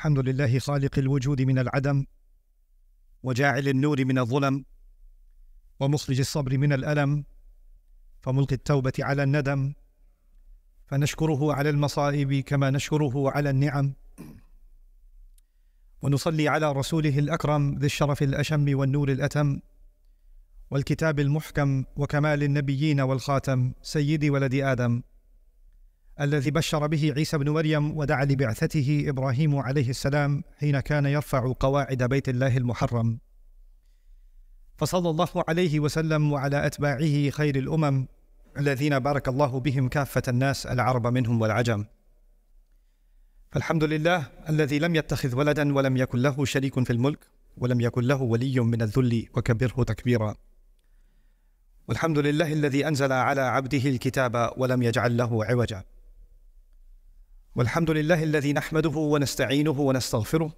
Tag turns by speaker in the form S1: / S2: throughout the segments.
S1: الحمد لله خالق الوجود من العدم، وجاعل النور من الظلم، ومخرج الصبر من الألم، فملقي التوبة على الندم، فنشكره على المصائب كما نشكره على النعم، ونصلي على رسوله الأكرم ذي الشرف الأشم والنور الأتم والكتاب المحكم وكمال النبيين والخاتم سيد ولد آدم، الذي بشر به عيسى بن مريم ودعا لبعثته إبراهيم عليه السلام حين كان يرفع قواعد بيت الله المحرم. فصلى الله عليه وسلم وعلى أتباعه خير الأمم الذين بارك الله بهم كافة الناس العرب منهم والعجم. فالحمد لله الذي لم يتخذ ولدا ولم يكن له شريك في الملك ولم يكن له ولي من الذل وكبره تكبيرا. والحمد لله الذي أنزل على عبده الكتاب ولم يجعل له عوجا. والحمد لله الذي نحمده ونستعينه ونستغفره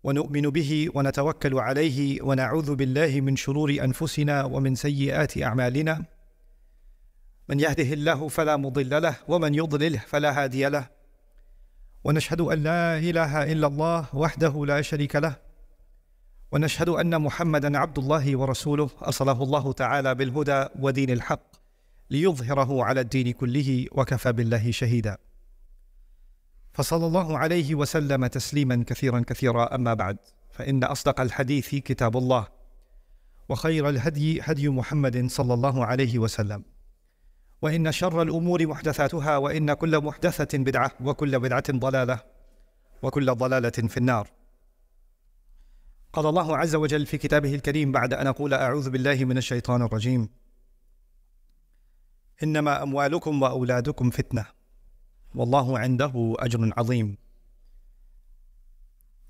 S1: ونؤمن به ونتوكل عليه ونعوذ بالله من شرور أنفسنا ومن سيئات أعمالنا، من يهده الله فلا مضل له ومن يضلله فلا هادي له، ونشهد أن لا إله إلا الله وحده لا شريك له، ونشهد أن محمدا عبد الله ورسوله أرسله الله تعالى بالهدى ودين الحق ليظهره على الدين كله وكفى بالله شهيدا. فصلى الله عليه وسلم تسليما كثيرا كثيرا. أما بعد، فإن أصدق الحديث كتاب الله، وخير الهدي هدي محمد صلى الله عليه وسلم، وإن شر الأمور محدثاتها، وإن كل محدثة بدعة، وكل بدعة ضلالة، وكل ضلالة في النار. قال الله عز وجل في كتابه الكريم بعد أن أقول أعوذ بالله من الشيطان الرجيم: إنما أموالكم وأولادكم فتنة والله عنده أجر عظيم.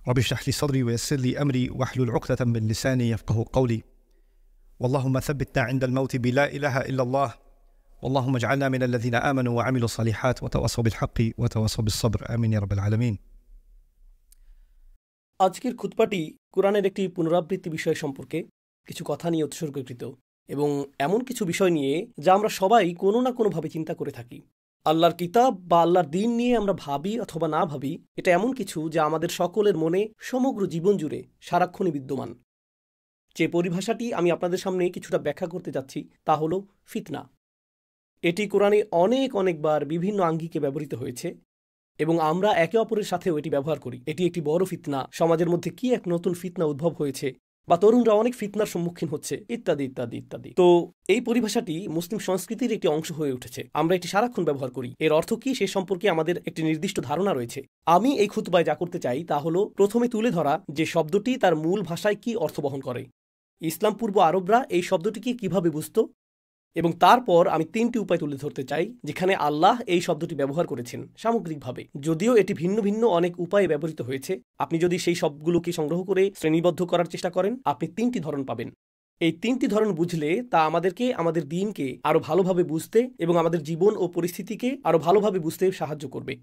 S1: رب اشرح لي صدري ويسر لي أمري واحلل عقدة من لساني يفقه قولي. اللهم ثبتنا عند الموت بلا إله إلا الله، واللهم اجعلنا من الذين آمنوا وعملوا الصالحات وتواصوا بالحق وتواصوا بالصبر، آمين يا رب العالمين।
S2: আজকের খুতবাটি কোরআনের একটি পুনরাবৃত্তি বিষয় সম্পর্কে কিছু কথা নিয়ে উৎসর্গীকৃত এবং এমন কিছু বিষয় নিয়ে যা আমরা সবাই কোনো না কোনোভাবে চিন্তা করে থাকি। আল্লাহর কিতাব বা আল্লাহর দ্বীন নিয়ে আমরা ভাবি অথবা না ভাবি, এটা এমন কিছু যা আমাদের সকলের মনে সমগ্র জীবন জুড়ে সারাক্ষণই বিদ্যমান। যে পরিভাষাটি আমি আপনাদের সামনে কিছুটা ব্যাখ্যা করতে যাচ্ছি তা হলো ফিতনা। এটি কোরআনে অনেকবার বিভিন্ন আঙ্গিকে ব্যবহৃত হয়েছে এবং আমরা একে অপরের সাথেও এটি ব্যবহার করি। এটি একটি বড় ফিতনা, সমাজের মধ্যে কি এক নতুন ফিতনা উদ্ভব হয়েছে, বা তরুণরা অনেক ফিতনার সম্মুখীন হচ্ছে, ইত্যাদি ইত্যাদি ইত্যাদি। তো এই পরিভাষাটি মুসলিম সংস্কৃতির একটি অংশ হয়ে উঠেছে, আমরা এটি সারাক্ষণ ব্যবহার করি। এর অর্থ কি সে সম্পর্কে আমাদের একটি নির্দিষ্ট ধারণা রয়েছে। আমি এই খুতবায় যা করতে চাই তা হলো প্রথমে তুলে ধরা যে শব্দটি তার মূল ভাষায় কি অর্থ বহন করে, ইসলাম পূর্ব আরবরা এই শব্দটিকে কিভাবে বুঝত, এবং তারপর আমি 3টি উপায় তুলে ধরতে চাই যেখানে আল্লাহ এই শব্দটি ব্যবহার করেছেন সামগ্রিকভাবে। যদিও এটি ভিন্ন ভিন্ন অনেক উপায়ে ব্যবহৃত হয়েছে, আপনি যদি সেই সবগুলোকে সংগ্রহ করে শ্রেণীবদ্ধ করার চেষ্টা করেন আপনি 3টি ধরন পাবেন। এই 3টি ধরন বুঝলে তা আমাদেরকে আমাদের দ্বীনকে আরো ভালোভাবে বুঝতে এবং আমাদের জীবন ও পরিস্থিতিকে আরো ভালোভাবে বুঝতে সাহায্য করবে।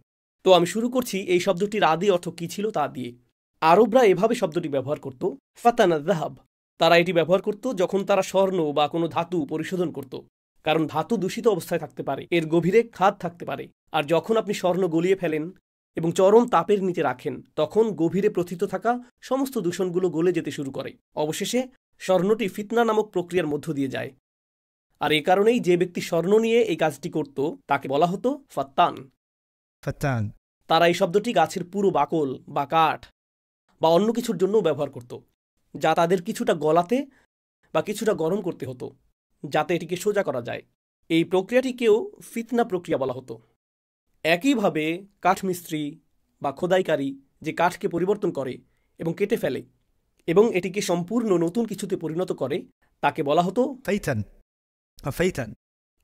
S2: তো আমি শুরু করছি এই শব্দটির আদি অর্থ কি ছিল তা দিয়ে। আরবরা এভাবে শব্দটি ব্যবহার করত, ফাতানা যাহাব। তারা এটি ব্যবহার করত যখন তারা স্বর্ণ বা কোনো ধাতু পরিশোধন করত, কারণ ধাতু দূষিত অবস্থায় থাকতে পারে, এর গভীরে খাদ থাকতে পারে। আর যখন আপনি স্বর্ণ গলিয়ে ফেলেন এবং চরম তাপের নিচে রাখেন, তখন গভীরে প্রথিত থাকা সমস্ত দূষণগুলো গলে যেতে শুরু করে। অবশেষে স্বর্ণটি ফিতনা নামক প্রক্রিয়ার মধ্য দিয়ে যায়। আর এ কারণেই যে ব্যক্তি স্বর্ণ নিয়ে এই কাজটি করত তাকে বলা হতো ফাত্তান। তারা এই শব্দটি গাছের পুরো বাকল বা কাঠ বা অন্য কিছুর জন্য ব্যবহার করত, যা তাদের কিছুটা গলাতে বা কিছুটা গরম করতে হতো যাতে এটিকে সোজা করা যায়। এই প্রক্রিয়াটিকেও ফিতনা প্রক্রিয়া বলা হতো। একইভাবে কাঠমিস্ত্রি বা খোদাইকারী যে কাঠকে পরিবর্তন করে এবং কেটে ফেলে এবং এটিকে সম্পূর্ণ নতুন কিছুতে পরিণত করে তাকে বলা হতো ফাইতান।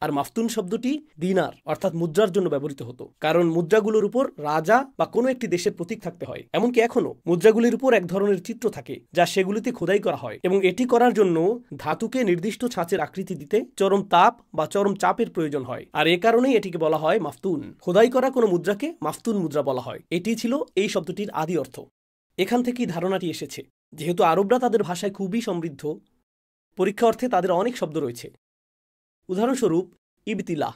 S2: আর মাফতুন শব্দটি দিনার অর্থাৎ মুদ্রার জন্য ব্যবহৃত হতো, কারণ মুদ্রাগুলোর উপর রাজা বা কোনো একটি দেশের প্রতীক থাকতে হয়। এমনকি এখনও মুদ্রাগুলির উপর এক ধরনের চিত্র থাকে যা সেগুলিতে খোদাই করা হয়, এবং এটি করার জন্য ধাতুকে নির্দিষ্ট ছাঁচের আকৃতি দিতে চরম তাপ বা চরম চাপের প্রয়োজন হয়। আর এ কারণেই এটিকে বলা হয় মাফতুন। খোদাই করা কোনো মুদ্রাকে মাফতুন মুদ্রা বলা হয়। এটি ছিল এই শব্দটির আদি অর্থ। এখান থেকেই ধারণাটি এসেছে। যেহেতু আরবরা তাদের ভাষায় খুবই সমৃদ্ধ, পরীক্ষা অর্থে তাদের অনেক শব্দ রয়েছে। উদাহরণস্বরূপ ইবতিলা,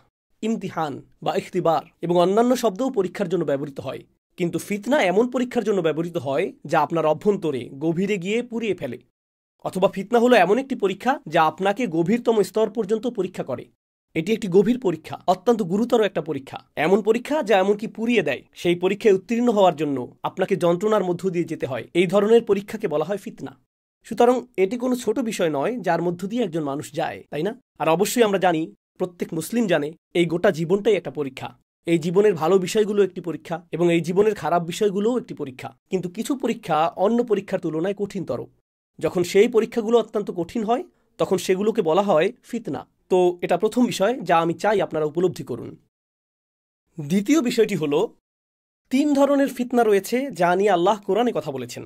S2: ইমতিহান বা ইখতিবার এবং অন্যান্য শব্দও পরীক্ষার জন্য ব্যবহৃত হয়। কিন্তু ফিতনা এমন পরীক্ষার জন্য ব্যবহৃত হয় যা আপনার অভ্যন্তরে গভীরে গিয়ে পুড়িয়ে ফেলে। অথবা ফিতনা হলো এমন একটি পরীক্ষা যা আপনাকে গভীরতম স্তর পর্যন্ত পরীক্ষা করে। এটি একটি গভীর পরীক্ষা, অত্যন্ত গুরুতর একটা পরীক্ষা, এমন পরীক্ষা যা এমনকি পুড়িয়ে দেয়। সেই পরীক্ষায় উত্তীর্ণ হওয়ার জন্য আপনাকে যন্ত্রণার মধ্য দিয়ে যেতে হয়। এই ধরনের পরীক্ষাকে বলা হয় ফিতনা। সুতরাং এটি কোনো ছোট বিষয় নয় যার মধ্য দিয়ে একজন মানুষ যায়, তাই না? আর অবশ্যই আমরা জানি, প্রত্যেক মুসলিম জানে, এই গোটা জীবনটাই একটা পরীক্ষা। এই জীবনের ভালো বিষয়গুলো একটি পরীক্ষা এবং এই জীবনের খারাপ বিষয়গুলোও একটি পরীক্ষা। কিন্তু কিছু পরীক্ষা অন্য পরীক্ষার তুলনায় কঠিনতর। যখন সেই পরীক্ষাগুলো অত্যন্ত কঠিন হয় তখন সেগুলোকে বলা হয় ফিতনা। তো এটা প্রথম বিষয় যা আমি চাই আপনারা উপলব্ধি করুন। দ্বিতীয় বিষয়টি হলো, 3 ধরনের ফিতনা রয়েছে যা নিয়ে আল্লাহ কোরআনে কথা বলেছেন।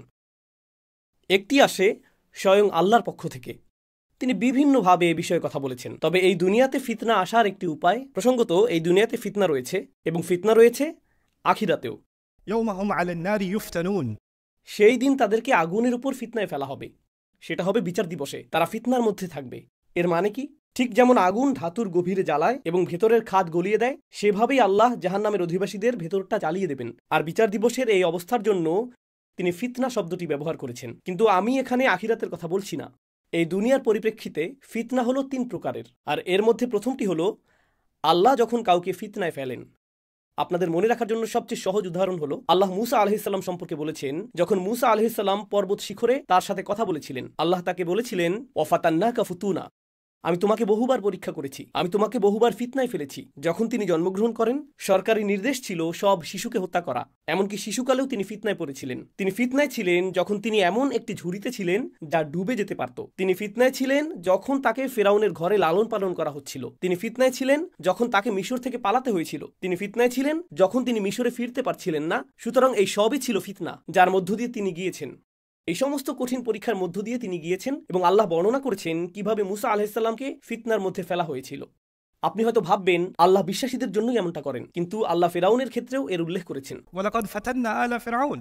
S2: একটি আসে স্বয়ং আল্লাহর পক্ষ থেকে, তিনি বিভিন্নভাবে এ বিষয়ে কথা বলেছেন। তবে এই দুনিয়াতে ফিতনা আসার একটি উপায়, প্রসঙ্গত এই দুনিয়াতে ফিতনা রয়েছে এবং ফিতনা রয়েছে আখিরাতেও।
S1: يوم هم على النار يفتنون।
S2: সেই দিন তাদেরকে আগুনের উপর ফিতনায় ফেলা হবে, সেটা হবে বিচার দিবসে। তারা ফিতনার মধ্যে থাকবে। এর মানে কি? ঠিক যেমন আগুন ধাতুর গভীরে জ্বালায় এবং ভেতরের খাদ গলিয়ে দেয়, সেভাবেই আল্লাহ জাহান্নামের অধিবাসীদের ভেতরটা জ্বালিয়ে দেবেন। আর বিচার দিবসের এই অবস্থার জন্য তিনি ফিতনা শব্দটি ব্যবহার করেছেন। কিন্তু আমি এখানে আখিরাতের কথা বলছি না। এই দুনিয়ার পরিপ্রেক্ষিতে ফিতনা হলো 3 প্রকারের। আর এর মধ্যে প্রথমটি হলো আল্লাহ যখন কাউকে ফিতনায় ফেলেন। আপনাদের মনে রাখার জন্য সবচেয়ে সহজ উদাহরণ হলো, আল্লাহ মুসা আলাইহিসসালাম সম্পর্কে বলেছেন, যখন মুসা আলাইহিসসালাম পর্বত শিখরে তার সাথে কথা বলেছিলেন, আল্লাহ তাকে বলেছিলেন, ওয়াফাতান্নাকা ফুতুনা, আমি তোমাকে বহুবার পরীক্ষা করেছি, আমি তোমাকে বহুবার ফিতনায় ফেলেছি। যখন তিনি জন্মগ্রহণ করেন, সরকারি নির্দেশ ছিল সব শিশুকে হত্যা করা। এমনকি শিশুকালেও তিনি ফিতনায় পড়েছিলেন। তিনি ফিতনায় ছিলেন যখন তিনি এমন একটি ঝুড়িতে ছিলেন যা ডুবে যেতে পারত। তিনি ফিতনায় ছিলেন যখন তাকে ফেরাউনের ঘরে লালন পালন করা হচ্ছিল। তিনি ফিতনায় ছিলেন যখন তাকে মিশর থেকে পালাতে হয়েছিল। তিনি ফিতনায় ছিলেন যখন তিনি মিশরে ফিরতে পারছিলেন না। সুতরাং এই সবই ছিল ফিতনা যার মধ্য দিয়ে তিনি গিয়েছেন। এই সমস্ত কঠিন পরীক্ষার মধ্য দিয়ে তিনি গিয়েছেন এবং আল্লাহ বর্ণনা করেছেন কিভাবে মুসা আলাইহিসসালামকে ফিতনার মধ্যে ফেলা হয়েছিল। আপনি হয়তো ভাববেন আল্লাহ বিশ্বাসীদের জন্যই এমনটা করেন, কিন্তু আল্লাহ ফেরাউনের ক্ষেত্রেও এর উল্লেখ করেছেন।
S1: ওয়ালাকাদ ফাতান্না আলা ফিরআউন।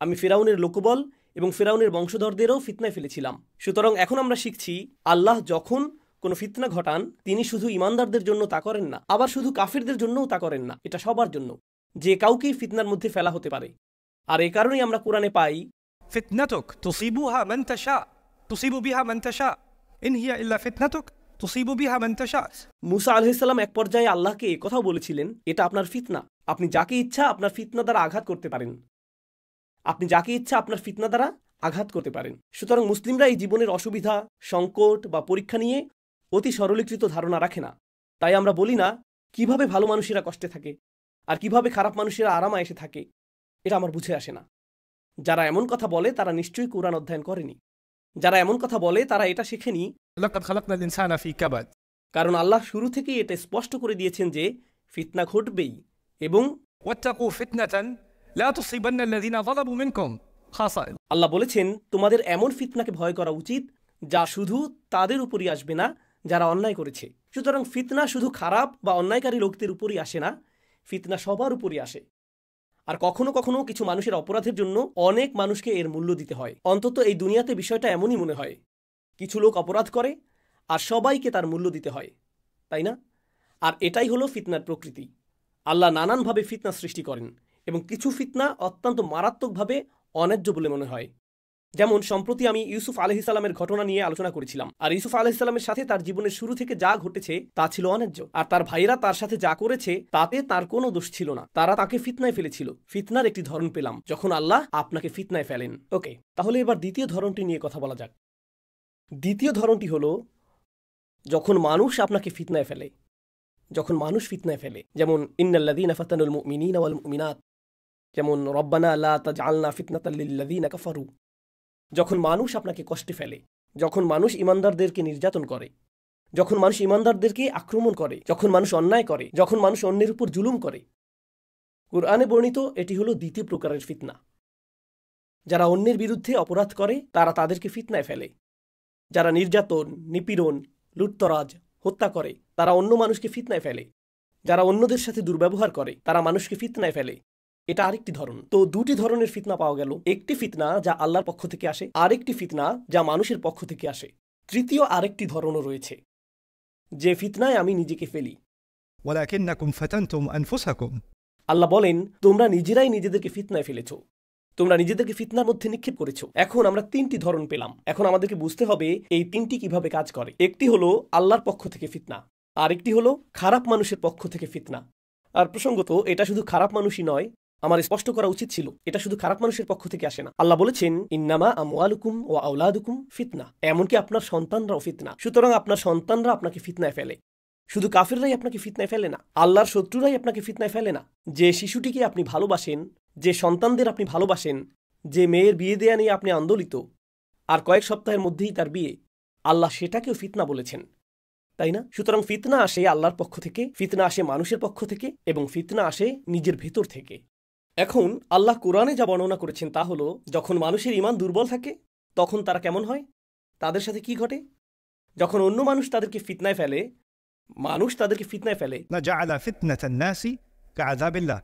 S2: আমি ফেরাউনের লোকবল এবং ফেরাউনের বংশধরদেরও ফিতনায় ফেলেছিলাম। সুতরাং এখন আমরা শিখছি, আল্লাহ যখন কোনো ফিতনা ঘটান, তিনি শুধু ইমানদারদের জন্য তা করেন না, আবার শুধু কাফিরদের জন্যও তা করেন না। এটা সবার জন্য, যে কাউকেই ফিতনার মধ্যে ফেলা হতে পারে। আর এই কারণেই আমরা কোরআনে পাই,
S1: فتنتك تصيبها من تشاء تصيب بها من تشاء إن هي إلا فتنتك تصيب بها من تشاء।
S2: মুসা আলাইহিসসালাম এক পর্যায়ে আল্লাহকে এই কথাও বলেছিলেন, এটা আপনার ফিতনা, আপনি যাকে ইচ্ছা আপনার ফিতনা দ্বারা আঘাত করতে পারেন, আপনি যাকে ইচ্ছা আপনার ফিতনা দ্বারা আঘাত করতে পারেন। সুতরাং মুসলিমরা এই জীবনের অসুবিধা, সংকট বা পরীক্ষা নিয়ে অতি সরলীকৃত ধারণা রাখে না। তাই আমরা বলি না কিভাবে ভালো মানুষেরা কষ্টে থাকে আর কিভাবে খারাপ মানুষেরা আরামে এসে থাকে। এটা আমার বুঝে আসে না। যারা এমন কথা বলে তারা নিশ্চয়ই কোরআন অধ্যয়ন করেনি। যারা এমন কথা বলে তারা এটা শেখেনি।
S1: লাকাদ খালাকনাল ইনসানা ফি কাবাদ।
S2: কারণ আল্লাহ শুরু থেকেই এটা স্পষ্ট করে দিয়েছেন যে ফিতনা ঘটবেই এবং
S1: ওয়াত্তাকু ফিতনাতান লা তুসিবান্না আল্লাযিনা যালামু মিনকুম খাসা।
S2: আল্লাহ বলেছেন তোমাদের এমন ফিতনাকে ভয় করা উচিত যা শুধু তাদের উপরই আসবে না যারা অন্যায় করেছে। সুতরাং ফিতনা শুধু খারাপ বা অন্যায়কারী লোকদের উপরই আসে না, ফিতনা সবার উপরই আসে। আর কখনো কখনো কিছু মানুষের অপরাধের জন্য অনেক মানুষকে এর মূল্য দিতে হয়। অন্তত এই দুনিয়াতে বিষয়টা এমনই মনে হয়, কিছু লোক অপরাধ করে আর সবাইকে তার মূল্য দিতে হয়, তাই না? আর এটাই হলো ফিতনার প্রকৃতি। আল্লাহ নানানভাবে ফিতনা সৃষ্টি করেন এবং কিছু ফিতনা অত্যন্ত মারাত্মকভাবে অন্যায্য বলে মনে হয়। যেমন সম্প্রতি আমি ইউসুফ আলাইহিসসালামের ঘটনা নিয়ে আলোচনা করেছিলাম। আর ইউসুফ আলাইহিসসালামের সাথে তার জীবনের শুরু থেকে যা ঘটেছে তা ছিল অন্যায্য। আর তার ভাইরা তার সাথে যা করেছে তাতে তার কোনো দোষ ছিল না, তারা তাকে ফিতনায় ফেলেছিল। ফিতনার একটি ধরন পেলাম যখন আল্লাহ আপনাকে ফিতনায় ফেলেন। ওকে, তাহলে এবার দ্বিতীয় ধরনটি নিয়ে কথা বলা যাক। দ্বিতীয় ধরনটি হলো যখন মানুষ আপনাকে ফিতনায় ফেলে। যখন মানুষ ফিতনায় ফেলে, যেমন ইন্নাল্লাযীনা ফাতানুল মুমিনিনা ওয়াল মুমিনাত, যেমন রব্বানা লা তাজআলনা ফিতনাতাল লিল্লাযীনা কাফারু। যখন মানুষ আপনাকে কষ্টে ফেলে, যখন মানুষ ইমানদারদেরকে নির্যাতন করে, যখন মানুষ ইমানদারদেরকে আক্রমণ করে, যখন মানুষ অন্যায় করে, যখন মানুষ অন্যের উপর জুলুম করে, কুরআনে বর্ণিত এটি হলো দ্বিতীয় প্রকারের ফিতনা। যারা অন্যের বিরুদ্ধে অপরাধ করে তারা তাদেরকে ফিতনায় ফেলে। যারা নির্যাতন, নিপীড়ন, লুটতরাজ, হত্যা করে তারা অন্য মানুষকে ফিতনায় ফেলে। যারা অন্যদের সাথে দুর্ব্যবহার করে তারা মানুষকে ফিতনায় ফেলে। এটা আরেকটি ধরন। তো দুটি ধরনের ফিতনা পাওয়া গেল, একটি ফিতনা যা আল্লাহর পক্ষ থেকে আসে, আরেকটি ফিতনা যা মানুষের পক্ষ থেকে আসে। তৃতীয় আরেকটি ধরনও রয়েছে, যে ফিতনায় আমি নিজেকে ফেলি।
S1: ওয়ালাকিন্নাকুম ফাতানতুম আনফুসাকুম।
S2: আল্লাহ বলেন, তোমরা নিজেরাই নিজেদেরকে ফিতনায় ফেলেছ, তোমরা নিজেদেরকে ফিতনার মধ্যে নিক্ষেপ করেছ। এখন আমরা 3টি ধরন পেলাম। এখন আমাদেরকে বুঝতে হবে এই 3টি কিভাবে কাজ করে। একটি হলো আল্লাহর পক্ষ থেকে ফিতনা, আরেকটি হলো খারাপ মানুষের পক্ষ থেকে ফিতনা। আর প্রসঙ্গত এটা শুধু খারাপ মানুষই নয়, আমার স্পষ্ট করা উচিত ছিল এটা শুধু খারাপ মানুষের পক্ষ থেকে আসে না। আল্লাহ বলেছেন, ইন্নামা আমওয়ালুকুম ওয়া আওলাদুকুম ফিতনা, এমনকি আপনার সন্তানরাও ফিতনা। সুতরাং আপনার সন্তানরা আপনাকে ফিতনায় ফেলে। শুধু কাফেররাই আপনাকে ফিতনায় ফেলে না, আল্লাহর শত্রুরাই আপনাকে ফিতনায় ফেলে না। যে শিশুটিকে আপনি ভালোবাসেন, যে সন্তানদের আপনি ভালোবাসেন, যে মেয়ের বিয়ে দেয়া নিয়ে আপনি আন্দোলিত, আর কয়েক সপ্তাহের মধ্যেই তার বিয়ে, আল্লাহ সেটাকেও ফিতনা বলেছেন, তাই না? সুতরাং ফিতনা আসে আল্লাহর পক্ষ থেকে, ফিতনা আসে মানুষের পক্ষ থেকে, এবং ফিতনা আসে নিজের ভেতর থেকে। এখন আল্লাহ কোরআনে যা বর্ণনা করেছেন তা হলো, যখন মানুষের ঈমান দুর্বল থাকে তখন তারা কেমন হয়, তাদের সাথে কি ঘটে? যখন অন্য মানুষ তাদেরকে ফিতনায় ফেলে, মানুষ তাদেরকে ফিতনায় ফেলে,
S1: جعل فتنة الناس كعذاب الله।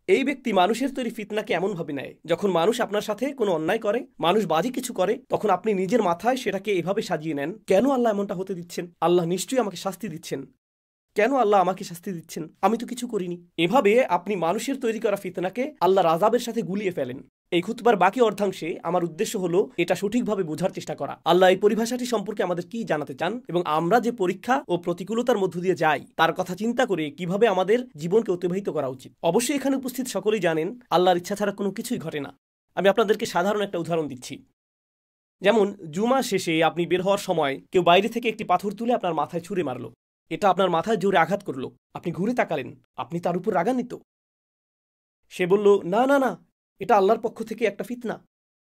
S2: এই ব্যক্তি মানুষের তৈরি ফিতনাকে এমনভাবে নেয়, যখন মানুষ আপনার সাথে কোনো অন্যায় করে, মানুষ বাজে কিছু করে, তখন আপনি নিজের মাথায় সেটাকে এভাবে সাজিয়ে নেন, কেন আল্লাহ এমনটা হতে দিচ্ছেন? আল্লাহ নিশ্চয়ই আমাকে শাস্তি দিচ্ছেন। কেন আল্লাহ আমাকে শাস্তি দিচ্ছেন? আমি তো কিছু করিনি। এভাবে আপনি মানুষের তৈরি করা ফিতনাকে আল্লাহর আযাবের সাথে গুলিয়ে ফেলেন। এই খুতবার বাকি অর্ধাংশে আমার উদ্দেশ্য হলো এটা সঠিকভাবে বোঝার চেষ্টা করা। আল্লাহ এই পরিভাষাটি সম্পর্কে আমাদের কি জানাতে চান, এবং আমরা যে পরীক্ষা ও প্রতিকূলতার মধ্য দিয়ে যাই তার কথা চিন্তা করে কিভাবে আমাদের জীবনকে অতিবাহিত করা উচিত। অবশ্যই এখানে উপস্থিত সকলেই জানেন আল্লাহর ইচ্ছা ছাড়া কোনো কিছুই ঘটে না। আমি আপনাদেরকে সাধারণ একটা উদাহরণ দিচ্ছি। যেমন জুমা শেষে আপনি বের হওয়ার সময় কেউ বাইরে থেকে একটি পাথর তুলে আপনার মাথায় ছুঁড়ে মারল, এটা আপনার মাথায় জোরে আঘাত করলো, আপনি ঘুরে তাকালেন, আপনি তার উপর রাগান্বিত। সে বলল, না না না, এটা আল্লাহর পক্ষ থেকে একটা ফিতনা,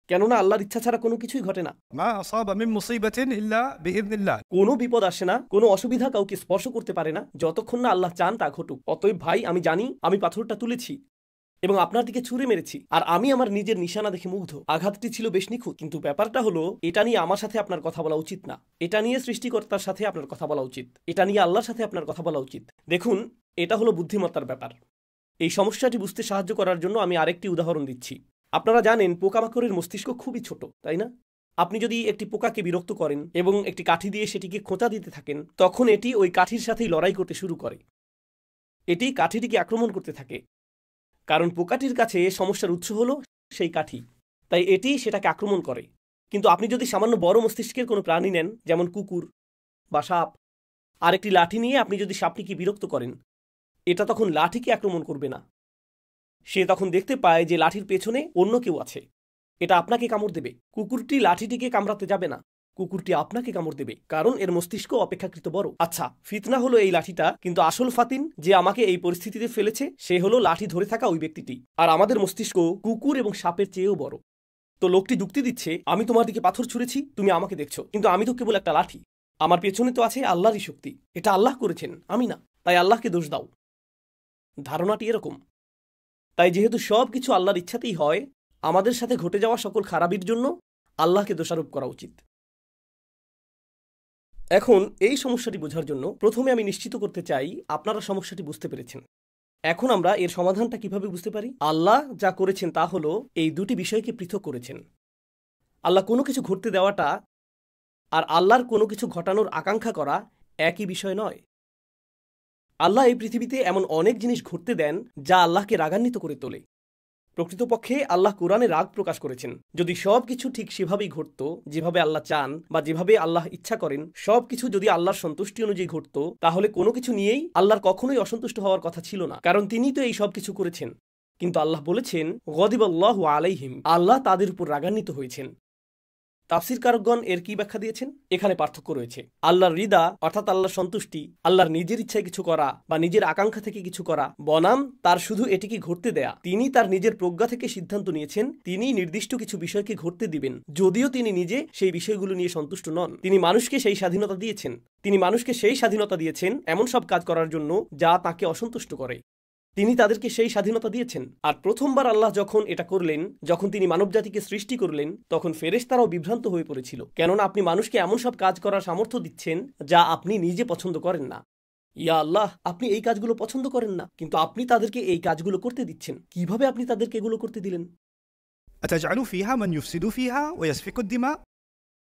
S2: কেননা আল্লাহর ইচ্ছা ছাড়া কোনো কিছুই ঘটে না।
S1: ما أصاب من مصيبة إلا بإذن الله।
S2: কোনো বিপদ আসে না, কোনো অসুবিধা কাউকে স্পর্শ করতে পারে না যতক্ষণ না আল্লাহ চান তা ঘটুক। অতএব ভাই, আমি জানি আমি পাথরটা তুলেছি এবং আপনার দিকে ছুঁড়ে মেরেছি, আর আমি আমার নিজের নিশানা দেখে মুগ্ধ। আঘাতটি ছিল বেশ নিখুঁত, কিন্তু ব্যাপারটা হলো এটা নিয়ে আমার সাথে আপনার কথা বলা উচিত না, এটা নিয়ে সৃষ্টিকর্তার সাথে আপনার কথা বলা উচিত, এটা নিয়ে আল্লাহর সাথে আপনার কথা বলা উচিত। দেখুন, এটা হলো বুদ্ধিমত্তার ব্যাপার। এই সমস্যাটি বুঝতে সাহায্য করার জন্য আমি আরেকটি উদাহরণ দিচ্ছি। আপনারা জানেন পোকামাকড়ের মস্তিষ্ক খুবই ছোট, তাই না? আপনি যদি একটি পোকাকে বিরক্ত করেন এবং একটি কাঠি দিয়ে সেটিকে খোঁচা দিতে থাকেন, তখন এটি ওই কাঠির সাথেই লড়াই করতে শুরু করে। এটি কাঠিটিকে আক্রমণ করতে থাকে, কারণ পোকাটির কাছে সমস্যার উৎস হলো সেই কাঠি, তাই এটি সেটাকে আক্রমণ করে। কিন্তু আপনি যদি সামান্য বড় মস্তিষ্কের কোনো প্রাণী নেন, যেমন কুকুর বা সাপ, আর একটি লাঠি নিয়ে আপনি যদি সাপটিকে বিরক্ত করেন, এটা তখন লাঠিকে আক্রমণ করবে না। সে তখন দেখতে পায় যে লাঠির পেছনে অন্য কেউ আছে, এটা আপনাকে কামড় দেবে। কুকুরটি লাঠিটিকে কামড়াতে যাবে না, কুকুরটি আপনাকে কামড় দেবে, কারণ এর মস্তিষ্ক অপেক্ষাকৃত বড়। আচ্ছা, ফিতনা হলো এই লাঠিটা, কিন্তু আসল ফাতিন যে আমাকে এই পরিস্থিতিতে ফেলেছে সে হলো লাঠি ধরে থাকা ওই ব্যক্তিটি। আর আমাদের মস্তিষ্ক কুকুর এবং সাপের চেয়েও বড়। তো লোকটি যুক্তি দিচ্ছে, আমি তোমার দিকে পাথর ছুঁড়েছি, তুমি আমাকে দেখছো, কিন্তু আমি তো কেবল একটা লাঠি, আমার পেছনে তো আছে আল্লাহরই শক্তি, এটা আল্লাহ করেছেন, আমি না, তাই আল্লাহকে দোষ দাও। ধারণাটি এরকম। তাই যেহেতু সব কিছু আল্লাহর ইচ্ছাতেই হয়, আমাদের সাথে ঘটে যাওয়া সকল খারাপির জন্য আল্লাহকে দোষারোপ করা উচিত। এখন এই সমস্যাটি বোঝার জন্য প্রথমে আমি নিশ্চিত করতে চাই আপনারা সমস্যাটি বুঝতে পেরেছেন। এখন আমরা এর সমাধানটা কিভাবে বুঝতে পারি? আল্লাহ যা করেছেন তা হলো এই দুটি বিষয়কে পৃথক করেছেন। আল্লাহ কোনো কিছু ঘটতে দেওয়াটা আর আল্লাহর কোনো কিছু ঘটানোর আকাঙ্ক্ষা করা একই বিষয় নয়। আল্লাহ এই পৃথিবীতে এমন অনেক জিনিস ঘটতে দেন যা আল্লাহকে রাগান্বিত করে তোলে। প্রকৃতপক্ষে আল্লাহ কোরআনে রাগ প্রকাশ করেছেন। যদি সব কিছু ঠিক সেভাবেই ঘটত যেভাবে আল্লাহ চান বা যেভাবে আল্লাহ ইচ্ছা করেন, সব কিছু যদি আল্লাহর সন্তুষ্টি অনুযায়ী ঘটত, তাহলে কোনো কিছু নিয়েই আল্লাহর কখনোই অসন্তুষ্ট হওয়ার কথা ছিল না, কারণ তিনিই তো এই সব কিছু করেছেন। কিন্তু আল্লাহ বলেছেন, গদিবাল্লাহু আলাইহিম, আল্লাহ তাদের উপর রাগান্বিত হয়েছেন। তাফসীরকারগণ এর কি ব্যাখ্যা দিয়েছেন? এখানে পার্থক্য রয়েছে। আল্লাহর রিদা অর্থাৎ আল্লাহর সন্তুষ্টি, আল্লাহর নিজের ইচ্ছায় কিছু করা বা নিজের আকাঙ্ক্ষা থেকে কিছু করা, বনাম তার শুধু এটিকে ঘটতে দেয়া। তিনি তার নিজের প্রজ্ঞা থেকে সিদ্ধান্ত নিয়েছেন তিনি নির্দিষ্ট কিছু বিষয়কে ঘটতে দিবেন, যদিও তিনি নিজে সেই বিষয়গুলো নিয়ে সন্তুষ্ট নন। তিনি মানুষকে সেই স্বাধীনতা দিয়েছেন এমন সব কাজ করার জন্য যা তাকে অসন্তুষ্ট করে। তিনি তাদেরকে সেই স্বাধীনতা দিয়েছেন। আর প্রথমবার আল্লাহ যখন এটা করলেন, যখন তিনি মানবজাতিকে সৃষ্টি করলেন, তখন ফেরেশতারাও বিভ্রান্ত হয়ে পড়েছিল, কেননা আপনি মানুষকে এমন সব কাজ করার সামর্থ্য দিচ্ছেন যা আপনি নিজে পছন্দ করেন না। ইয়া আল্লাহ, আপনি এই কাজগুলো পছন্দ করেন না, কিন্তু আপনি তাদেরকে এই কাজগুলো করতে দিচ্ছেন। কিভাবে আপনি তাদেরকে এগুলো করতে দিলেন?
S1: أتجعل فيها من يفسد فيها ويسفك الدماء।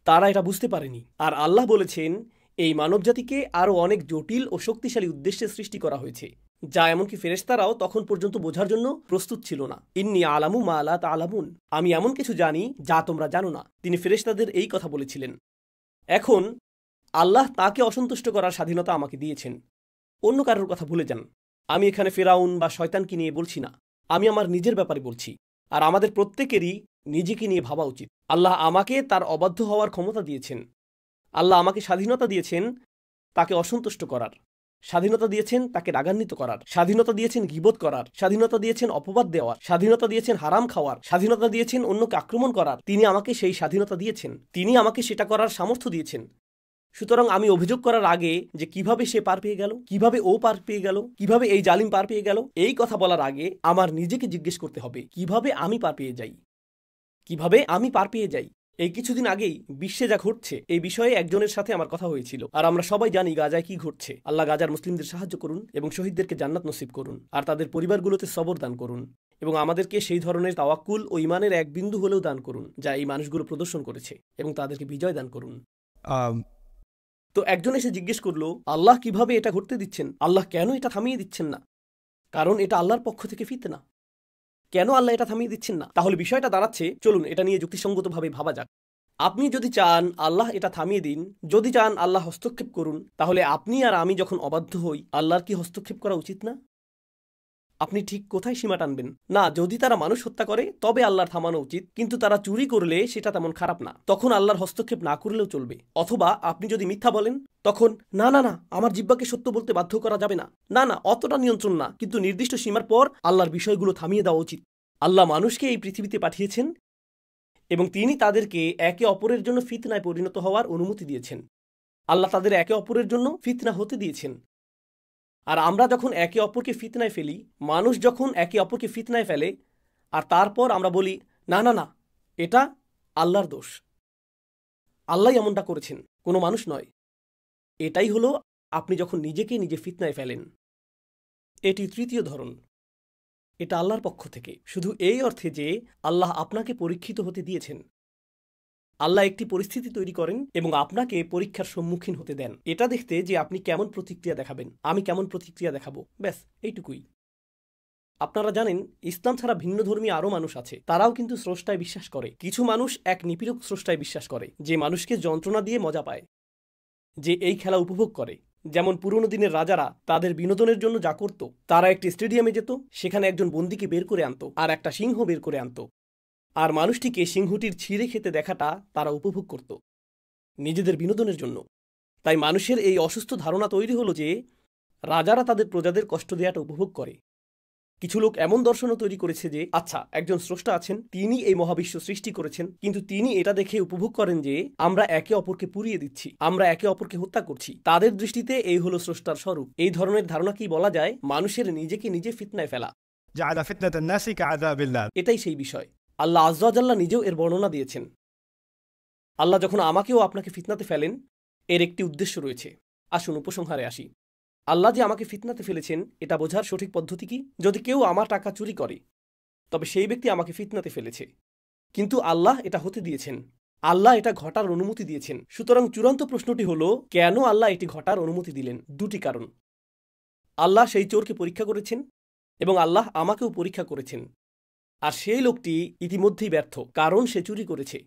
S2: তারা এটা বুঝতে পারেনি। আর আল্লাহ বলেছেন, এই মানবজাতিকে আরও অনেক জটিল ও শক্তিশালী উদ্দেশ্যে সৃষ্টি করা হয়েছে, যা এমনকি ফেরেশতারাও তখন পর্যন্ত বোঝার জন্য প্রস্তুত ছিল না। ইন্নী আলামু মা লা তা'লামুন, আমি এমন কিছু জানি যা তোমরা জানো না। তিনি ফেরেশতাদের এই কথা বলেছিলেন। এখন আল্লাহ তাকে অসন্তুষ্ট করার স্বাধীনতা আমাকে দিয়েছেন। অন্য কারোর কথা ভুলে যান। আমি এখানে ফেরাউন বা শয়তানকে নিয়ে বলছি না, আমি আমার নিজের ব্যাপারে বলছি। আর আমাদের প্রত্যেকেরই নিজেকে নিয়ে ভাবা উচিত। আল্লাহ আমাকে তার অবাধ্য হওয়ার ক্ষমতা দিয়েছেন। আল্লাহ আমাকে স্বাধীনতা দিয়েছেন তাকে অসন্তুষ্ট করার, স্বাধীনতা দিয়েছেন তাকে রাগান্বিত করার, স্বাধীনতা দিয়েছেন গীবত করার, স্বাধীনতা দিয়েছেন অপবাদ দেওয়ার, স্বাধীনতা দিয়েছেন হারাম খাওয়ার, স্বাধীনতা দিয়েছেন অন্যকে আক্রমণ করার। তিনি আমাকে সেই স্বাধীনতা দিয়েছেন, তিনি আমাকে সেটা করার সামর্থ্য দিয়েছেন। সুতরাং আমি অভিযোগ করার আগে যে কিভাবে সে পার পেয়ে গেল, কিভাবে ও পার পেয়ে গেল, কিভাবে এই জালিম পার পেয়ে গেল, এই কথা বলার আগে আমার নিজেকে জিজ্ঞেস করতে হবে কিভাবে আমি পার পেয়ে যাই, কিভাবে আমি পার পেয়ে যাই। এই কিছুদিন আগেই বিশ্বে যা ঘটছে এই বিষয়ে একজনের সাথে আমার কথা হয়েছিল। আর আমরা সবাই জানি গাজায় কি ঘটছে। আল্লাহ গাজার মুসলিমদের সাহায্য করুন এবং শহীদদেরকে জান্নাত নসিব করুন, আর তাদের পরিবারগুলোতে সবর দান করুন, এবং আমাদেরকে সেই ধরনের তাওয়াক্কুল ও ঈমানের এক বিন্দু হলেও দান করুন যা এই মানুষগুলো প্রদর্শন করেছে, এবং তাদেরকে বিজয় দান করুন। তো একজন এসে জিজ্ঞেস করলো, আল্লাহ কিভাবে এটা ঘটতে দিচ্ছেন, আল্লাহ কেন এটা থামিয়ে দিচ্ছেন না? কারণ এটা আল্লাহর পক্ষ থেকে ফিতনা। কেন আল্লাহ এটা থামিয়ে দিচ্ছেন না? তাহলে বিষয়টা দাঁড়াচ্ছে, চলুন এটা নিয়ে যুক্তিসঙ্গতভাবে ভাবা যাক। আপনি যদি চান আল্লাহ এটা থামিয়ে দিন, যদি চান আল্লাহ হস্তক্ষেপ করুন, তাহলে আপনি আর আমি যখন অবাধ্য হই আল্লাহর কি হস্তক্ষেপ করা উচিত না? আপনি ঠিক কোথায় সীমা টানবেন? না, যদি তারা মানুষ হত্যা করে তবে আল্লাহর থামানো উচিত, কিন্তু তারা চুরি করলে সেটা তেমন খারাপ না, তখন আল্লাহর হস্তক্ষেপ না করলেও চলবে। অথবা আপনি যদি মিথ্যা বলেন, তখন না না না আমার জিহ্বাকে সত্য বলতে বাধ্য করা যাবে না, না না অতটা নিয়ন্ত্রণ না, কিন্তু নির্দিষ্ট সীমার পর আল্লাহর বিষয়গুলো থামিয়ে দেওয়া উচিত। আল্লাহ মানুষকে এই পৃথিবীতে পাঠিয়েছেন এবং তিনি তাদেরকে একে অপরের জন্য ফিতনায় পরিণত হওয়ার অনুমতি দিয়েছেন। আল্লাহ তাদের একে অপরের জন্য ফিতনা হতে দিয়েছেন। আর আমরা যখন একে অপরকে ফিতনায় ফেলি, মানুষ যখন একে অপরকে ফিতনায় ফেলে, আর তারপর আমরা বলি না না না এটা আল্লাহর দোষ, আল্লাহ এমনটা করেছেন, কোনো মানুষ নয়, এটাই হলো আপনি যখন নিজেকে নিজে ফিতনায় ফেলেন। এটি তৃতীয় ধরন। এটা আল্লাহর পক্ষ থেকে, শুধু এই অর্থে যে আল্লাহ আপনাকে পরীক্ষিত হতে দিয়েছেন। আল্লাহ একটি পরিস্থিতি তৈরি করেন এবং আপনাকে পরীক্ষার সম্মুখীন হতে দেন, এটা দেখতে যে আপনি কেমন প্রতিক্রিয়া দেখাবেন, আমি কেমন প্রতিক্রিয়া দেখাবো, ব্যাস এইটুকুই। আপনারা জানেন ইসলাম ছাড়া ভিন্নধর্মী আরও মানুষ আছে, তারাও কিন্তু স্রষ্টায় বিশ্বাস করে। কিছু মানুষ এক নিপীড়ক স্রষ্টায় বিশ্বাস করে, যে মানুষকে যন্ত্রণা দিয়ে মজা পায়, যে এই খেলা উপভোগ করে। যেমন পুরনো দিনের রাজারা তাদের বিনোদনের জন্য যা করত, তারা একটি স্টেডিয়ামে যেত, সেখানে একজন বন্দীকে বের করে আনতো আর একটা সিংহ বের করে আনতো, আর মানুষটিকে সিংহটির ছিঁড়ে খেতে দেখাটা তারা উপভোগ করত নিজেদের বিনোদনের জন্য। তাই মানুষের এই অসুস্থ ধারণা তৈরি হলো যে রাজারা তাদের প্রজাদের কষ্ট দেওয়াটা উপভোগ করে। কিছু লোক এমন দর্শনও তৈরি করেছে যে আচ্ছা একজন স্রষ্টা আছেন, তিনি এই মহাবিশ্ব সৃষ্টি করেছেন, কিন্তু তিনি এটা দেখে উপভোগ করেন যে আমরা একে অপরকে পুড়িয়ে দিচ্ছি, আমরা একে অপরকে হত্যা করছি। তাদের দৃষ্টিতে এই হলো স্রষ্টার স্বরূপ। এই ধরনের ধারণাকেই বলা যায় মানুষের নিজেকে নিজে ফিতনায় ফেলা।
S1: জাআলা ফিতনাতান নাসি কাআযাবিল্লাহ।
S2: এটাই সেই বিষয়। আল্লাহ আযযা ওয়া জাল্লা নিজেও এর বর্ণনা দিয়েছেন। আল্লাহ যখন আমাকেও আপনাকে ফিতনাতে ফেলেন, এর একটি উদ্দেশ্য রয়েছে। আসুন উপসংহারে আসি। আল্লাহ যে আমাকে ফিতনাতে ফেলেছেন এটা বোঝার সঠিক পদ্ধতি কি? যদি কেউ আমার টাকা চুরি করে তবে সেই ব্যক্তি আমাকে ফিতনাতে ফেলেছে, কিন্তু আল্লাহ এটা হতে দিয়েছেন, আল্লাহ এটা ঘটার অনুমতি দিয়েছেন। সুতরাং চূড়ান্ত প্রশ্নটি হলো, কেন আল্লাহ এটি ঘটার অনুমতি দিলেন? দুটি কারণ। আল্লাহ সেই চোরকে পরীক্ষা করেছেন এবং আল্লাহ আমাকেও পরীক্ষা করেছেন। আর সেই লোকটি ইতিমধ্যেই ব্যর্থ, কারণ সে চুরি করেছে।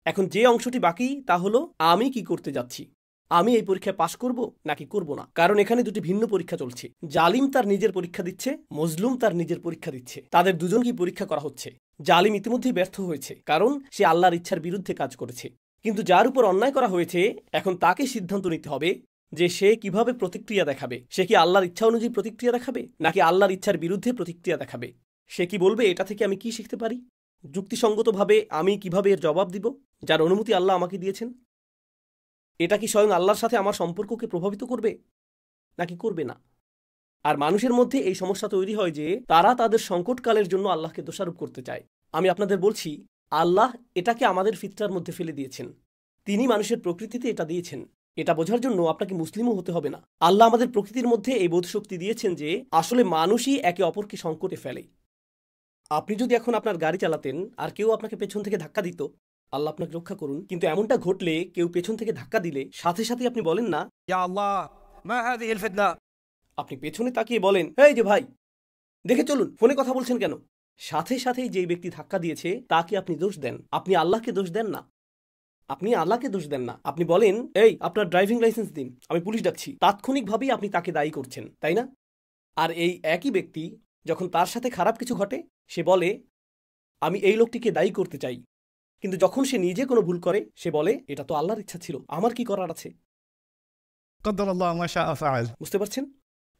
S2: এখন যে অংশটি বাকি তা হলো আমি কি করতে যাচ্ছি, আমি এই পরীক্ষায় পাশ করব নাকি করব না। কারণ এখানে দুটি ভিন্ন পরীক্ষা চলছে। জালিম তার নিজের পরীক্ষা দিচ্ছে, মজলুম তার নিজের পরীক্ষা দিচ্ছে। তাদের দুজনকেই পরীক্ষা করা হচ্ছে। জালিম ইতিমধ্যেই ব্যর্থ হয়েছে, কারণ সে আল্লাহর ইচ্ছার বিরুদ্ধে কাজ করেছে। কিন্তু যার উপর অন্যায় করা হয়েছে, এখন তাকে সিদ্ধান্ত নিতে হবে যে সে কিভাবে প্রতিক্রিয়া দেখাবে। সে কি আল্লাহর ইচ্ছা অনুযায়ী প্রতিক্রিয়া দেখাবে নাকি আল্লাহর ইচ্ছার বিরুদ্ধে প্রতিক্রিয়া দেখাবে? সে কি বলবে এটা থেকে আমি কি শিখতে পারি? যুক্তিসঙ্গতভাবে আমি কিভাবে এর জবাব দিব যার অনুমতি আল্লাহ আমাকে দিয়েছেন? এটা কি স্বয়ং আল্লাহর সাথে আমার সম্পর্ককে প্রভাবিত করবে নাকি করবে না? আর মানুষের মধ্যে এই সমস্যা তৈরি হয় যে তারা তাদের সংকটকালের জন্য আল্লাহকে দোষারোপ করতে চায়। আমি আপনাদের বলছি, আল্লাহ এটাকে আমাদের ফিতরার মধ্যে ফেলে দিয়েছেন। তিনি মানুষের প্রকৃতিতে এটা দিয়েছেন। এটা বোঝার জন্য আপনাকে মুসলিমও হতে হবে না। আল্লাহ আমাদের প্রকৃতির মধ্যে এই বোধশক্তি দিয়েছেন যে আসলে মানুষই একে অপরকে সংকটে ফেলে। আপনি যদি এখন আপনার গাড়ি চালাতেন আর কেউ আপনাকে পেছন থেকে ধাক্কা দিত, আল্লাহ আপনাকে রক্ষা করুন, কিন্তু এমনটা ঘটলে কেউ পেছন থেকে ধাক্কা দিলে সাথে সাথে আপনি বলেন না,
S1: ইয়া আল্লাহ মা হাযিহিল ফিতনা,
S2: আপনি পেছনে তাকিয়ে বলেন, এই যে ভাই, দেখে চলুন, ফোনে কথা বলছেন কেন? সাথে সাথেই যেই ব্যক্তি ধাক্কা দিয়েছে তাকে আপনি দোষ দেন, আপনি আল্লাহকে দোষ দেন না। আপনি আল্লাহকে দোষ দেন না, আপনি বলেন, এই আপনার ড্রাইভিং লাইসেন্স দিন, আমি পুলিশ ডাকছি। তাৎক্ষণিকভাবেই আপনি তাকে দায়ী করছেন, তাই না? আর এই একই ব্যক্তি যখন তার সাথে খারাপ কিছু ঘটে, সে বলে, আমি এই লোকটিকে দায়ী করতে চাই। কিন্তু যখন সে নিজে কোনো ভুল করে, সে বলে, এটা তো আল্লাহর ইচ্ছা ছিল, আমার কি করার আছে?
S1: قدر الله ما شاء فعل।
S2: বুঝতে পারছেন?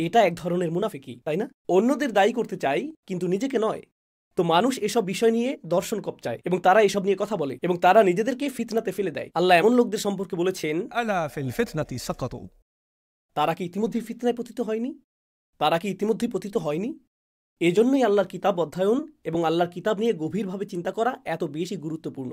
S2: এটা এক ধরনের মুনাফিকি, তাই না? অন্যদের দায়ী করতে চাই কিন্তু নিজেকে নয়। তো মানুষ এসব বিষয় নিয়ে দর্শন কপচায় এবং তারা এসব নিয়ে কথা বলে এবং তারা নিজেদেরকে ফিতনাতে ফেলে দেয়। আল্লাহ এমন লোকদের সম্পর্কে বলেছেন,
S1: ألا في الفتنة سقطوا।
S2: তারা কি ইতিমধ্যে ফিতনায় পতিত হয়নি? তারা কি ইতিমধ্যে পতিত হয়নি? এজন্যই আল্লাহর কিতাব অধ্যয়ন এবং আল্লাহর কিতাব নিয়ে গভীরভাবে চিন্তা করা এত বেশি গুরুত্বপূর্ণ।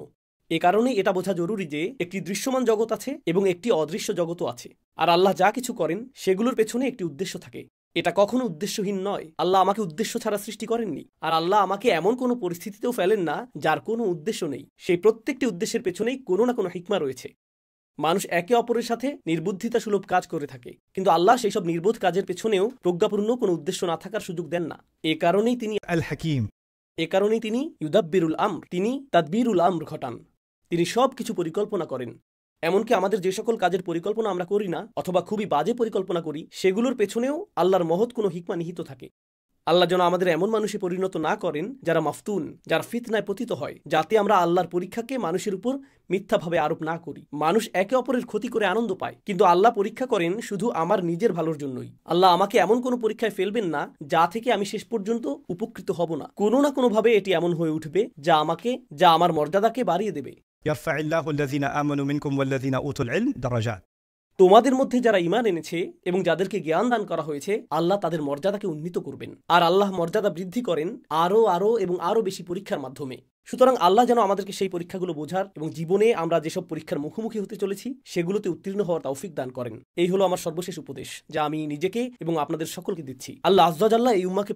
S2: এ কারণেই এটা বোঝা জরুরি যে একটি দৃশ্যমান জগৎ আছে এবং একটি অদৃশ্য জগৎও আছে। আর আল্লাহ যা কিছু করেন সেগুলোর পেছনে একটি উদ্দেশ্য থাকে। এটা কখনো উদ্দেশ্যহীন নয়। আল্লাহ আমাকে উদ্দেশ্য ছাড়া সৃষ্টি করেননি, আর আল্লাহ আমাকে এমন কোনো পরিস্থিতিতেও ফেলেন না যার কোনো উদ্দেশ্য নেই। সেই প্রত্যেকটি উদ্দেশ্যের পেছনেই কোনো না কোনো হিকমা রয়েছে। মানুষ একে অপরের সাথে নির্বুদ্ধিতা সুলভ কাজ করে থাকে, কিন্তু আল্লাহ সেই সব নির্বোধ কাজের পেছনেও প্রজ্ঞাপূর্ণ কোনো উদ্দেশ্য না থাকার সুযোগ দেন না। এ কারণেই তিনি ইউদাব্বিরুল আমর, তিনি তাদবীরুল আমর ঘটান। তিনি সব কিছু পরিকল্পনা করেন। এমনকি আমাদের যে সকল কাজের পরিকল্পনা আমরা করি না অথবা খুবই বাজে পরিকল্পনা করি, সেগুলোর পেছনেও আল্লাহর মহৎ কোনো হিকমা নিহিত থাকে। আল্লাহ যেন আমাদের এমন মানুষে পরিণত না করেন যারা মাফতুন, যারা ফিতনায় পতিত হয়, যাতে আমরা আল্লাহর পরীক্ষাকে মানুষের উপর মিথ্যাভাবে আরোপ না করি। মানুষ একে অপরের ক্ষতি করে আনন্দ পায়, কিন্তু আল্লাহ পরীক্ষা করেন শুধু আমার নিজের ভালোর জন্যই। আল্লাহ আমাকে এমন কোনো পরীক্ষায় ফেলবেন না যা থেকে আমি শেষ পর্যন্ত উপকৃত হব না। কোনো না কোনোভাবে এটি এমন হয়ে উঠবে যা আমার মর্যাদাকে বাড়িয়ে দেবে।
S1: يرفع الله الذين آمنوا منكم والذين أوتوا العلم درجات।
S2: তোমাদের মধ্যে যারা ঈমান এনেছে এবং যাদেরকে জ্ঞান দান করা হয়েছে, আল্লাহ তাদের মর্যাদাকে উন্নীত করবেন। আর আল্লাহ মর্যাদা বৃদ্ধি করেন আরও এবং আরও বেশি পরীক্ষার মাধ্যমে। সুতরাং আল্লাহ যেন আমাদেরকে সেই পরীক্ষাগুলো বোঝার এবং জীবনে আমরা যেসব পরীক্ষার মুখোমুখি হতে চলেছি সেগুলোতে উত্তীর্ণ হওয়ার তৌফিক দান করেন। এই হলো আমার সর্বশেষ উপদেশ, যা আমি নিজেকে এবং আপনাদের সকলকে দিচ্ছি। আল্লাহ আজ্জা ওয়াজাল্লাহ এই উম্মাহকে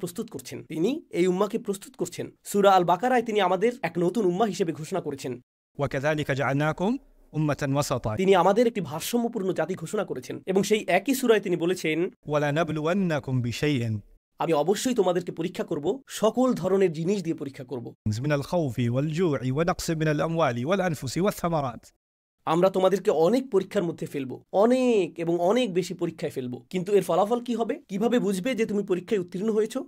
S2: প্রস্তুত করছেন। সূরা আল বাকারায় তিনি আমাদের এক নতুন উম্মাহ হিসেবে ঘোষণা করেছেন।
S1: وكذلك جعلناكم أمة وسطا।
S2: তিনি আমাদের একটি ভারসাম্যপূর্ণ জাতি ঘোষণা করেছেন এবং সেই একই সূরায় তিনি বলেছেন,
S1: ولنبلونكم بشيء
S2: আমি অবশ্যই তোমাদেরকে পরীক্ষা করব, সকল ধরনের জিনিস দিয়ে পরীক্ষা করব।
S1: من الخوف والجوع ونقص من الأموال والأنفس والثمرات।
S2: আমরা তোমাদেরকে অনেক পরীক্ষার মধ্যে ফেলবো, অনেক এবং অনেক বেশি পরীক্ষায় ফেলবো। কিন্তু এর ফলাফল কি হবে? কিভাবে বুঝবে যে তুমি পরীক্ষায় উত্তীর্ণ হয়েছো?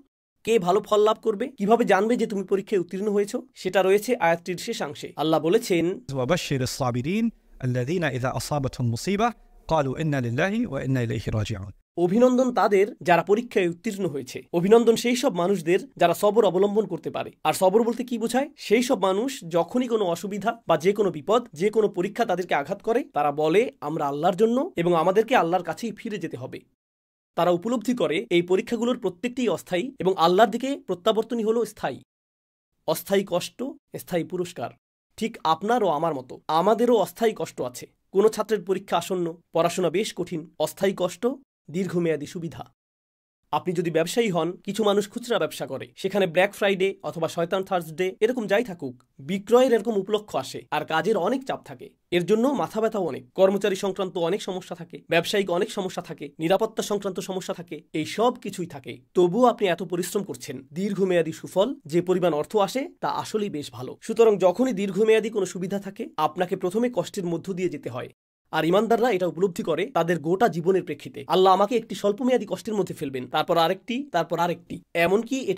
S2: কে ভালো ফল লাভ করবে? কিভাবে জানবে যে তুমি পরীক্ষায় উত্তীর্ণ হয়েছো? সেটা রয়েছে আয়াতটির শেষাংশে। আল্লাহ বলেছেন,
S1: وبشر الصابرين الذين إذا أصابتهم مصيبة قالوا إنا لله وإنا إليه راجعون।
S2: অভিনন্দন তাদের যারা পরীক্ষায় উত্তীর্ণ হয়েছে। অভিনন্দন সেই সব মানুষদের যারা সবর অবলম্বন করতে পারে। আর সবর বলতে কি বোঝায়? সেই সব মানুষ যখনই কোনো অসুবিধা বা যে কোনো বিপদ, যে কোনো পরীক্ষা তাদেরকে আঘাত করে, তারা বলে আমরা আল্লাহর জন্য এবং আমাদেরকে আল্লাহর কাছেই ফিরে যেতে হবে। তারা উপলব্ধি করে এই পরীক্ষাগুলোর প্রত্যেকটিই অস্থায়ী এবং আল্লাহর দিকে প্রত্যাবর্তনই হলো স্থায়ী। অস্থায়ী কষ্ট, স্থায়ী পুরস্কার। ঠিক আপনার ও আমার মতো আমাদেরও অস্থায়ী কষ্ট আছে। কোনো ছাত্রের পরীক্ষা আসন্ন, পড়াশোনা বেশ কঠিন, অস্থায়ী কষ্ট, দীর্ঘমেয়াদী সুবিধা। আপনি যদি ব্যবসায়ী হন, কিছু মানুষ খুচরা ব্যবসা করে, সেখানে ব্ল্যাক ফ্রাইডে অথবা শয়তান থার্সডে এরকম যাই থাকুক, বিক্রয়ের এরকম উপলক্ষ আসে আর কাজের অনেক চাপ থাকে। এর জন্য মাথা ব্যথাও অনেক, কর্মচারী সংক্রান্ত অনেক সমস্যা থাকে, ব্যবসায়িক অনেক সমস্যা থাকে, নিরাপত্তা সংক্রান্ত সমস্যা থাকে, এই সব কিছুই থাকে। তবুও আপনি এত পরিশ্রম করছেন। দীর্ঘমেয়াদী সুফল, যে পরিমাণ অর্থ আসে তা আসলেই বেশ ভালো। সুতরাং যখনই দীর্ঘমেয়াদী কোনো সুবিধা থাকে, আপনাকে প্রথমে কষ্টের মধ্য দিয়ে যেতে হয়। আর ইমানদাররা এটা উপলব্ধি করে তাদের গোটা জীবনের প্রেক্ষিতে। আল্লাহ আমাকে একটি স্বল্পমেয়াদী কষ্টের মধ্যে ফেলবেন, তারপর আরেকটি, এমনকি এটি